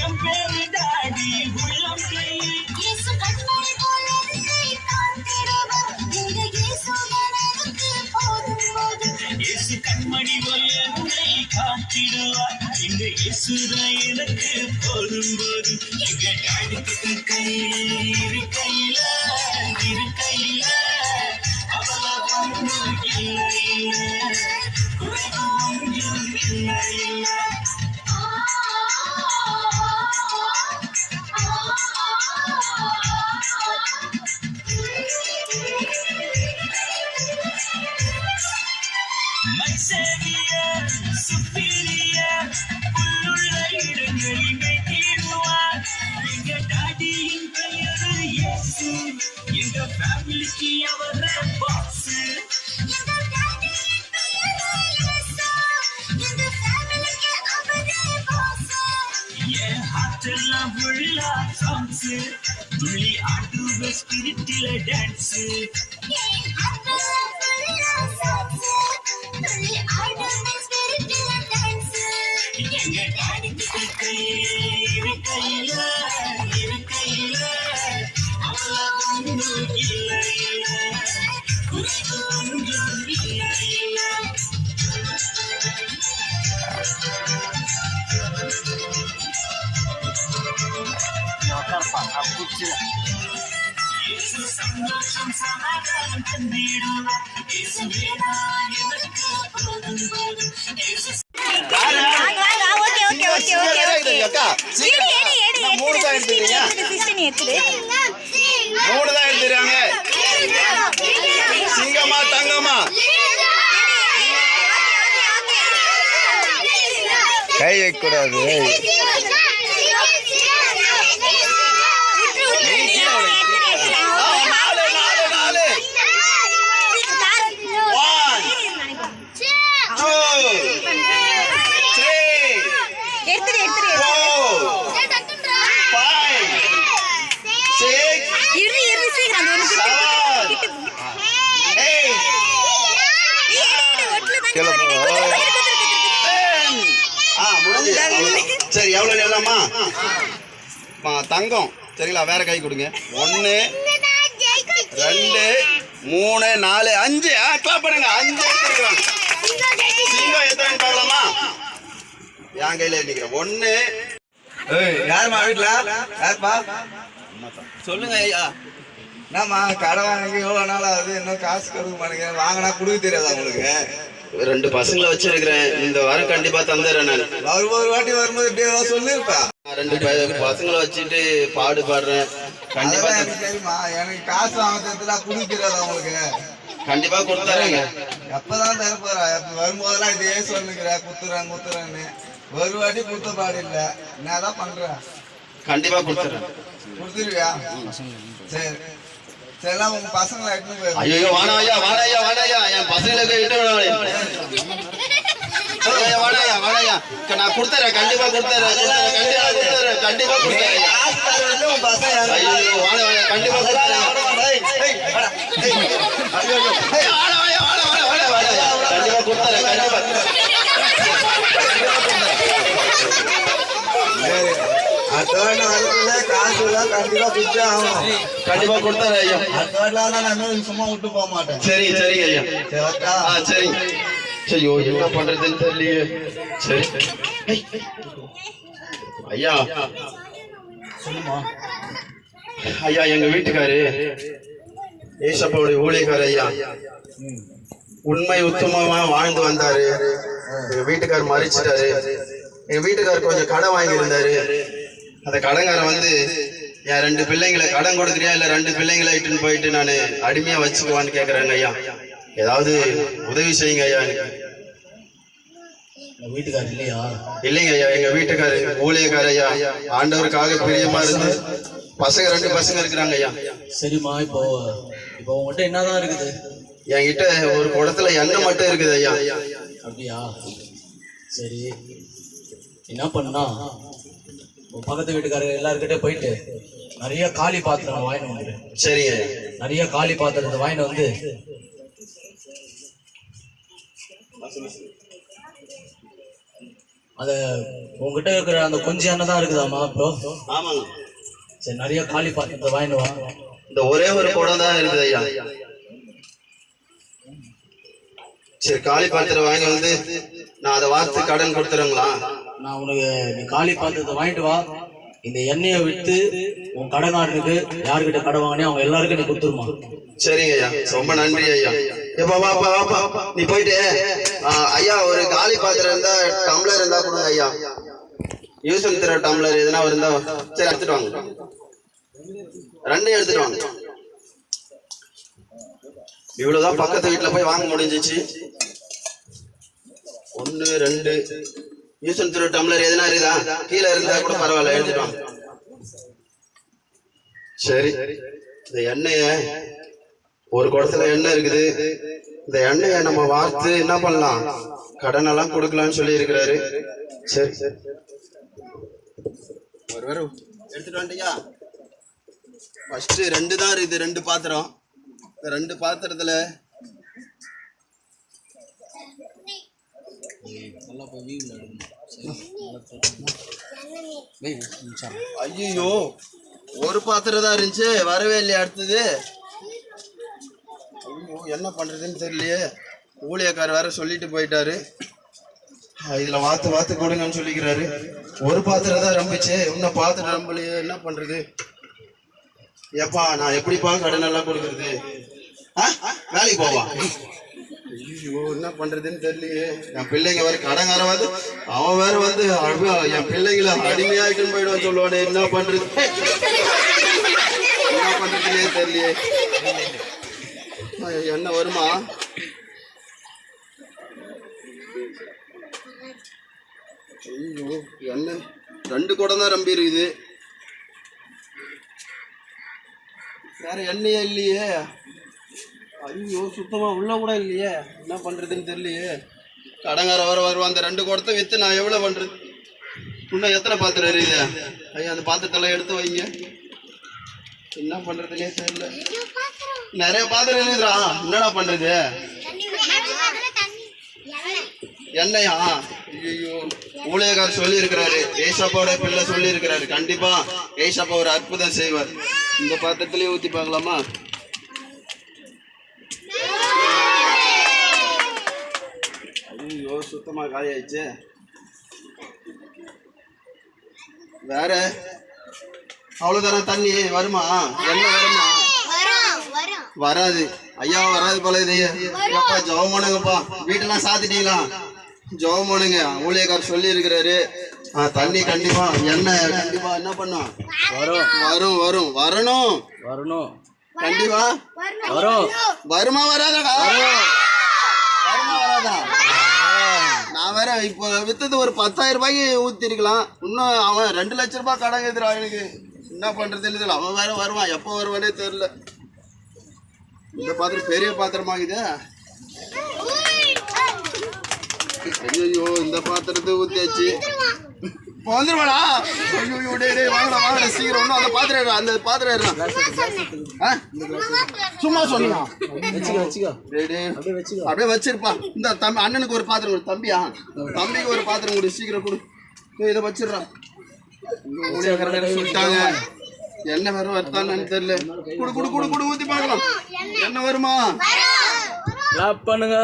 என் பேரு டாடி உள்ளம் கையில் இயேசு கண்மணி போல என்னை காத்திடுவார் இந்த இயேசு எனக்கு போதும் போதும் இயேசு கண்மணி போல என்னை காத்திடுவார் இந்த இயேசு எனக்கு போதும் போதும் எங்க டாடி கையில இருக்கையில அவள ஒன்றும் இல்லை குறைவு ஒன்றும் இல்லை My Savior, superior, புல்லுள்ள இடங்களில் மேய்த்திடுவார். எங்க டாடியின் பெயரு இயேசு, எங்க ஃபேமிலிக்கு அவரே பாஸ். எங்க டாடியின் பெயரு இயேசு, எங்க ஃபேமிலிக்கு அவரே பாஸ். என் ஹார்ட் எல்லாம் ஃபுல்லா சாங்ஸ், துள்ளி ஆடுவ ஸ்பிரிட்டில டான்ஸ். என் ஹார்ட் எல்லாம் ஃபுல்லா சாங்ஸ். எங்க டாடிக்கு கையில அவள ஒன்றும் இல்லை குறைவு ஒன்றும் இல்லை இயேசு சந்தோஷம் சமாதானம் தந்திடுவார் இயேசுவே நான் எனக்கு போதும் போதும் இயேசு சிங்கமா தங்கமா கை வைக்க கூடாது சரி எவ்வளவு நேரமா தங்கம் சரிங்களா வேற கை கொடுங்க 1 2 3 4 5 கிளாப் பண்ணுங்க 5 எடுத்துக்கலாம் சிங்கம் எத்தனை பார்க்கலாமா என் கையில நிக்கிறேன் 1 யாருமா வீட்டுல யாருப்பா சொல்லுங்க ஐயா என்னம்மா கடை வாங்கி எவ்வளோ நாள் ஆகுது இன்னும் காசு கொடுக்க மாட்டேங்க வாங்கினா கொடுக்க தெரியாதா உங்களுக்கு 2 பசங்களை வச்சிருக்கிறேன் இந்த வாரம் கண்டிப்பா தந்துடுறேன் நான் ஒரு வாட்டி வரும்போது இப்படி ஏதாவது சொல்லிருப்பேன் 2 பசங்களை வச்சுட்டு பாடுறேன் கண்டிப்பா சரிம்மா எனக்கு காசு வாங்கறதுல கொடுக்க தெரியாதா உங்களுக்கு கண்டிப்பா கொடுத்தாருங்க எப்பதான் தர போறா வரும்போதெல்லாம் இதே சொல்லுங்கிற குத்துறேன்னு ஒரு வாட்டி கொடுத்த பாடு இல்ல என்னதான் பண்ற கண்டிப்பா கொடுத்துருவியா சரி சரிலாம் உங்க பசங்களை எட்டு போய் ஐயோ வாடாயா என் பசங்களுக்கு வாடாயா நான் கொடுத்துறேன் கண்டிப்பா கொடுத்துறேன் கண்டிப்பா கொடுத்துறேன் கண்டிப்பா கண்டிப்பா கொடுத்துறேன் காசு கண்டிப்பா குடிச்சே ஆகணும் கண்டிப்பா கொடுத்தாரு ஐயா நான் சும்மா விட்டு போக மாட்டேன் சரி ஐயா சரி ஐயோ என்ன பண்றதுன்னு தெரியலையே சரி ஐயா சொல்லுமா ஐயா எங்க வீட்டுக்காரு ஏசப்பாவுடைய ஊழியக்காரு ஐயா உண்மை உத்தமமா வாழ்ந்து வந்தாரு எங்க வீட்டுக்காரர் மறிச்சிட்டாரு எங்க வீட்டுக்காரர் கொஞ்சம் கடன் வாங்கி இருந்தாரு அந்த கடன்காரன் வந்து என் 2 பிள்ளைங்களை கடன் கொடுக்குறியா இல்ல 2 பிள்ளைங்களை இட்டுன்னு போயிட்டு நான் அடிமையா வச்சுக்குவான்னு கேக்குறாங்க ஐயா ஏதாவது உதவி செய்யுங்க ஐயா எனக்கு வீட்டுக்காரர் இல்லைங்க ஐயா எங்க வீட்டுக்காரு ஊழியக்கார ஐயா ஆண்டவருக்காக பிரியமா இருந்து பசங்க 2 பசங்க இருக்கிறாங்க ஐயா சரிம்மா இப்போ உங்ககிட்ட என்னதான் இருக்குது என்கிட்ட ஒரு குடத்துல எண்ணெய் மட்டும் இருக்குது ஐயா அப்படியா சரி என்ன பண்ணா பக்கத்து வீட்டுக்காரர் எல்லாருக்கிட்டே போயிட்டு நிறைய காலி பாத்திரம் வாங்கிட்டு வந்துரு சரிங்க நிறைய காலி பாத்திரத்தை வாங்கிட்டு வந்து அந்த உங்ககிட்ட இருக்கிற அந்த கொஞ்சம் எண்ணெய் தான் இருக்குதாம்மா இப்போ? ஆமாங்க. சரி, நிறைய காலி பாத்திரத்தை வாங்கிட்டு வா. இந்த ஒரே ஒரு குடம் தான் இருக்குது ஐயா. சரி, காலி பாத்திரம் வாங்கி வந்து நான் அதை வார்த்து கடன் கொடுத்துருங்களா? நான் உனக்கு நீ காலி பாத்திரத்தை வாங்கிட்டு வா. இந்த எண்ணெயை விட்டு உன் கடைக்காரனுக்கு யாருக்கிட்ட கடை வாங்கினே அவங்க எல்லாருக்கும் நீ கொடுத்துருமா. சரிங்க ஐயா, ரொம்ப நன்றி ஐயா. எப்பா வாப்பா வாப்பா, நீ போயிட்டு ஐயா ஒரு காலி பாத்திரம் இருந்தா டம்ளர் இருந்தா கொடுங்க ஐயா. யூஸ் தர டம்ளர் எதுனா இருந்தா சரி எடுத்துட்டு வாங்க. ரெண்டையும் எடுத்துட்டு வாங்க. இவ்வளவுதான் பக்கத்து வீட்டுல போய் வாங்க முடிஞ்சிச்சு. 1 2 யூஸ் தர டம்ளர் எதுனா இருக்குதா? கீழே இருந்தா கூட பரவாயில்ல, எடுத்துட்டு வாங்க. சரி, இந்த எண்ணெய ஒரு குடத்துல எண்ணெய் இருக்குது. இந்த எண்ணெயை நம்ம வார்த்து என்ன பண்ணலாம், கடன் எல்லாம் கொடுக்கலாம்னு சொல்லி இருக்கிறாரு. சரி சரி, ஒரு எடுத்துட்டு வந்துட்டியா? ஃபர்ஸ்ட் 2 தான் இருக்குது, 2 பாத்திரம். இந்த 2 பாத்திரத்துல ஐயோ ஒரு பாத்திரம் தான் இருந்துச்சு, வரவே இல்லையா அடுத்தது? ஐயோ என்ன பண்றதுன்னு தெரியலையே. ஊழியக்காரர் வேற சொல்லிட்டு போயிட்டாரு, இதுல வாத்து கொடுங்கன்னு சொல்லிக்கிறாரு. ஒரு பாத்திரம் தான் ரம்பிச்சு, இன்னும் பாத்திரம் ரம்பலையே, என்ன பண்றது? ஏப்பா நான் எப்படிப்பா கடன் எல்லாம் கொடுக்கறது? வேலைக்கு போவா? ஐயோ என்ன பண்றதுன்னு தெரியலையே. என் பிள்ளைங்க வேற கடங்காரவாது, அவன் வேற வந்து என் பிள்ளைங்களை அடிமையாயிட்டுன்னு போயிடுவான் சொல்லுவானே. என்ன பண்றது, என்ன பண்றதுன்னே தெரியலையே. என்ன வருமா? ஐயோ என்ன 2 குடம் தான் ரம்பி இருக்குது, வேற எண்ணெயே இல்லையே. ஐயோ சுத்தமா உள்ள கூட இல்லையே, என்ன பண்றதுன்னு தெரியலையே. கடங்கார வருவான், அந்த 2 குடத்தை வித்து நான் எவ்வளவு பண்றது? இன்னும் எத்தனை பாத்திரம் இருக்குது? ஐயா அந்த பாத்திரத்தெல்லாம் எடுத்து வைங்க. என்ன பண்றதுன்னே தெரியல, நிறைய பாத்திரம் இருக்குதுடா. என்னடா பண்றது? எண்ணெயா? ஐயோ ஊழியக்காரர் சொல்லி இருக்கிறாரு, ஏசாப்பாவோட பிள்ளை சொல்லி இருக்கிறாரு, கண்டிப்பா ஏசாப்பா ஒரு அற்புதம் செய்வார். இந்த பாத்திரத்திலேயே ஊத்தி பார்க்கலாமா? ஐயோ சுத்தமா காலியாயிடுச்சு. வேற அவ்வளவுதானே தண்ணி வருமா? என்ன வருமா? வராது ஐயா, வராது போல இது. எப்பா ஜெபம் பண்ணுங்கப்பா, வீட்டெல்லாம் சாத்திட்டீங்களா? ஜெபம் பண்ணுங்க, ஊழியக்காரர் சொல்லி இருக்கிறாரு. தண்ணி கண்டிப்பா, எண்ணெய் கண்டிப்பா என்ன பண்ணும்? வரும் வரும் வரணும் வரணும் கண்டிப்பா வரும். வருமா வராதடா? வருமா வராதா? நான் வேற இப்போ வித்தது ஒரு 10,000 ரூபாய்க்கு ஊத்தி இருக்கலாம். இன்னும் அவன் 2 லட்சம் ரூபாய் கடன் எதிரா எனக்கு. என்ன பண்றது இல்லை, அவன் வேற வருவான், எப்போ வருவானே தெரியல. இந்த பாத்திரம் பெரிய பாத்திரமாகுது. ஐயோ இந்த பாத்திரத்தை ஊத்தியாச்சு, வந்துருவாடா. ஐயோ டே வாங்கடா வாங்கடா சீக்கிரம். ஒன்றும் அந்த பாத்திரம் அந்த பாத்திரம் சும்மா சொல்லலாம், அப்படியே வச்சிருப்பா. இந்த தம்பி அண்ணனுக்கு ஒரு பாத்திரம் கொடு. தம்பியா தம்பிக்கு ஒரு பாத்திரம் கொடு, சீக்கிரம் கொடு. இதை வச்சிடுறான். சொல்லிட்டாங்க என்ன வேற வருத்தான்னு தெரியல. குடு குடு குடு குடு ஊத்தி பார்க்கலாம், என்ன வருமா? பண்ணுங்க.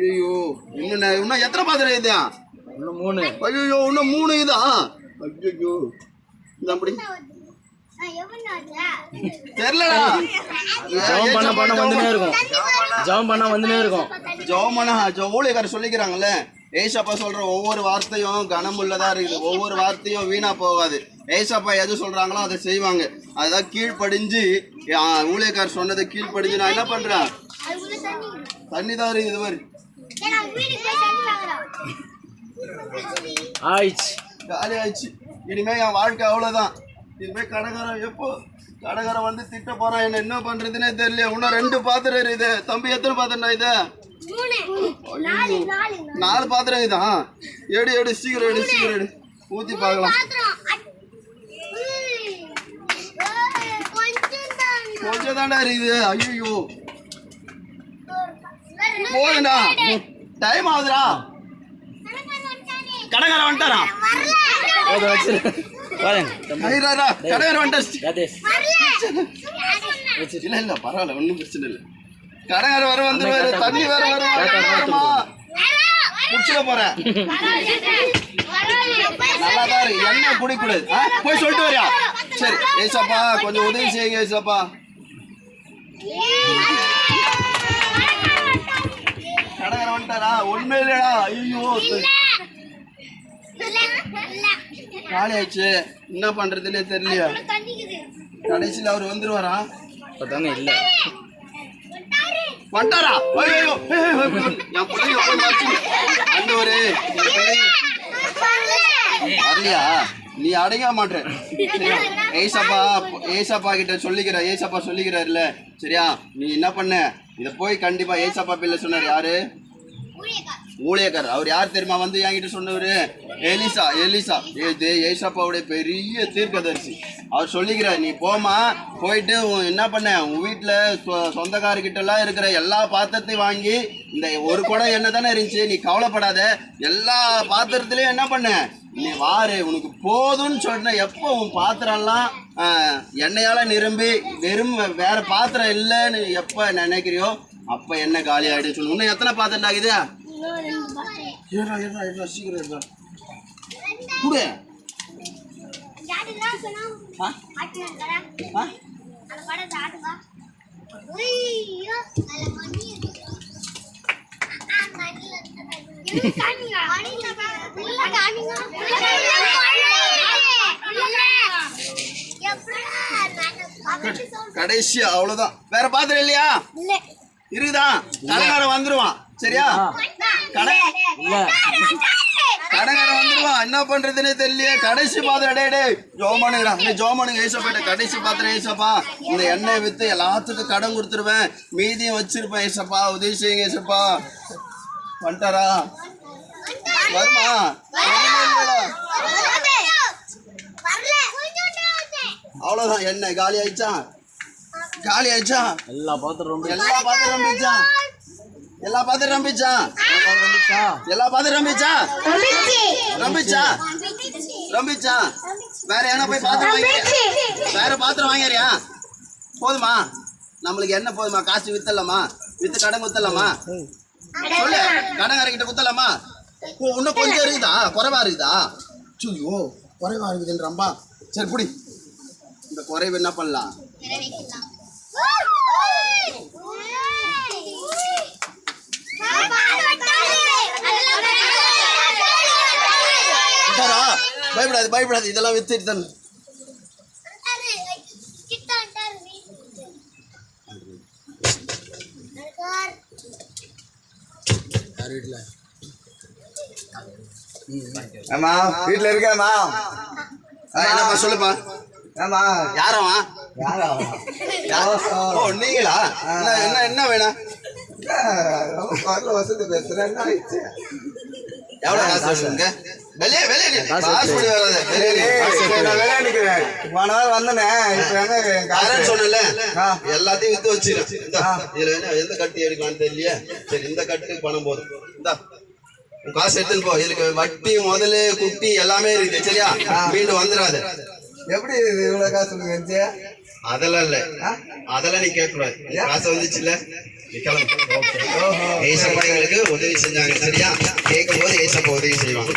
ஐயோ இன்னும் எத்தனை பாத்திரம் இதுயா? இன்னும் 3. ஐயோ இன்னும் 3 இதா? ஐயோ இந்த அப்படி தெரியலடா. ஜெபம் பண்ண வந்துனே இருக்கும், ஜெபம் பண்ண வந்துனே இருக்கும். ஜெபம் பண்ண ஊழியக்காரர் சொல்லிக்கிறாங்கல்ல, ஏசப்பா சொல்ற ஒவ்வொரு வார்த்தையும் கனமுள்ளதா இருக்குது, ஒவ்வொரு வார்த்தையும் வீணா போகாது. ஏசப்பா எது சொல்றாங்களோ அதை செய்வாங்க. அதான் கீழ்ப்படிஞ்சு ஊழியக்காரர் சொன்னதை கீழ்ப்படிஞ்சு நான் என்ன பண்றேன்? தண்ணி தான் இருக்குது இது மாதிரி காலி ஆயிடுச்சு. இனிமே என் வாழ்க்கை அவ்வளவுதான். இனிமே கடைக்காரன் எப்போ கடைக்காரன் வந்து திட்ட போறான், என்ன பண்றதுன்னே தெரியல. இன்னும் 2 பாத்திரம் இருக்குது. தம்பி எத்தனை பாத்திரம்டா இது? 4 பாத்திரம் இதுதான். எடு சீக்கிரம் எடு சீக்கிரம் எடு, ஊத்தி பார்க்கலாம். கொஞ்சம் தாண்டா இருக்குது. ஐயோ போதுண்டா, டைம் ஆகுதுடா. கடைக்காரன் வந்துட்டாரா? கடைக்காரன் வந்துட்டாரு. இல்ல இல்ல பரவாயில்ல, ஒன்றும் பிரச்சனை இல்லை. கடைக்காரன் வர வந்துருவாரு. தண்ணி வேற வருமா? குடிச்சிட போறேன். நல்லாதான் இருக்கு. எண்ணெய் குடிக்கூடாது. போய் சொல்லிட்டு வரியா? சரி ஏசப்பா கொஞ்சம் உதவி செய்யுங்க ஏசப்பா. கடைக்காரன் வந்துட்டாரா? ஒண்ணுமே இல்லடா. ஐயோ காலி ஆயிடுச்சு. என்ன பண்றதுன்னே தெரியலையா? கடைசியில் அவர் வந்துருவாரா? இல்ல வந்துட்டாரா? ஐயோ என் பிள்ளைங்க போய் மறைச்சிங்க. அந்த ஒரு வரலையா? நீ அடங்க மாட்டேன். ஏசப்பா ஏசப்பா கிட்ட சொல்லிக்கிற. ஏசப்பா சொல்லிக்கிறாருல்ல, சரியா? நீ என்ன பண்ண, இதை போய் கண்டிப்பா ஏசப்பா பிள்ளை சொன்னார். யாரு? ஊழியக்கார். அவர் யார் தெரியுமா? வந்து என்கிட்ட சொன்னவரு எலிசா. எலிசா ஏசப்பாவுடைய பெரிய தீர்க்கதரிசி. அவர் சொல்லிக்கிறார், நீ போமா, போயிட்டு என்ன பண்ண, உன் வீட்டில் சொந்தக்காரர்கிட்ட எல்லாம் இருக்கிற எல்லா பாத்திரத்தையும் வாங்கி, இந்த ஒரு குடம் எண்ணெய் தானே இருந்துச்சு, நீ கவலைப்படாத, எல்லா பாத்திரத்துலையும் என்ன பண்ண, நீ வாரு, உனக்கு போதும்னு சொன்ன. எப்போ உன் பாத்திரம்லாம் எண்ணெயால நிரம்பி வெறும் வேற பாத்திரம் இல்லைன்னு எப்போ நினைக்கிறியோ அப்போ என்ன காலி ஆகிடுன்னு சொல்லு. இன்னும் எத்தனை பாத்திரம் ஆகுது? சீக்கிரம் கொடு. கடைசி அவ்வளவுதான். வேற பாத்திரம் இல்லையா? இருக்குதா? கடைக்காரன் வந்துருவான், சரியா? கடைக்காரன் வந்துருவான். என்ன பண்றதுன்னே தெரியல. கடைசி பாத்திரம். டே ஜோமானுங்கடா, இந்த ஜோமானுங்க ஏசப்பா கடைசி பாத்திரம் ஏசப்பா. இந்த எண்ணெய் வித்து எல்லாத்துக்கும் கடன் கொடுத்துருவேன், மீதியும் வச்சிருப்பேன் ஏசப்பா. உதவி செய்யுங்க ஏசப்பா. வந்துட்டாரா? வருமா? அவ்வளவுதான். எண்ணெய் காலி ஆயிடுச்சா? காலி ஆயிடுச்சா? எல்லா பாத்திரம் எல்லா பாத்திரம் ரம்பிச்சா? எல்லா பாத்திரம் ரம்பிச்சா? எல்லா பாத்திரம் ரம்பிச்சா? ரம்பிச்சா? ரம்பிச்சா? வேற என்ன போய் பாத்திரம் வாங்கி, வேற பாத்திரம் வாங்கிறியா? போதுமா? நம்மளுக்கு என்ன போதுமா? காசு வித்தலாமா? வித்து கடன் குத்தலாமா? சொல்லு, கடன்காரங்கிட்ட குத்தலாமா? இன்னும் கொஞ்சம் இருக்குதா? குறைவா இருக்குதா? ஐயோ குறைவா இருக்குதுன்றம்பா. சரி புடி, இந்த குறைவு என்ன பண்ணலாம்? பயப்படாது பயப்படாது, இதெல்லாம் வித்துட்டு தானே. ஆமா வீட்டுல இருக்கேம்மா. என்னப்பா சொல்லுப்பா. ஆமா யாரவா? ஓ நீங்களா? என்ன என்ன வேணும்? வசதி பேசுறேன். எவ்வளவு காசு வேணுங்க? வெளியே வெளியே காசு படி வராது. விளையாடிக்கிறேன். போன வாரம் வந்தனே, இப்ப எங்க சொன்னல எல்லாத்தையும் வித்து வச்சிருக்கேன். இதுல எந்த கட்டு எடுக்கலாம்னு தெரியல. சரி இந்த கட்டுக்கு பணம் போதும். இந்தா உன் காசு எடுத்துன்னு போ. இதுக்கு வட்டி முதல்ல குட்டி எல்லாமே இருக்கு, சரியா? மீண்டும் வந்துடாது. எப்படி இவ்வளவு காசு வந்துச்சு? அதெல்லாம் இல்ல, அதெல்லாம் நீ கேட்கக்கூடாது. காசு வந்துச்சு இல்ல, நீ கிளம்பு. ஏசப்பா எங்களுக்கு உதவி செஞ்சாங்க, சரியா? கேட்கும் போது ஏசப்பா உதவி செய்வாங்க.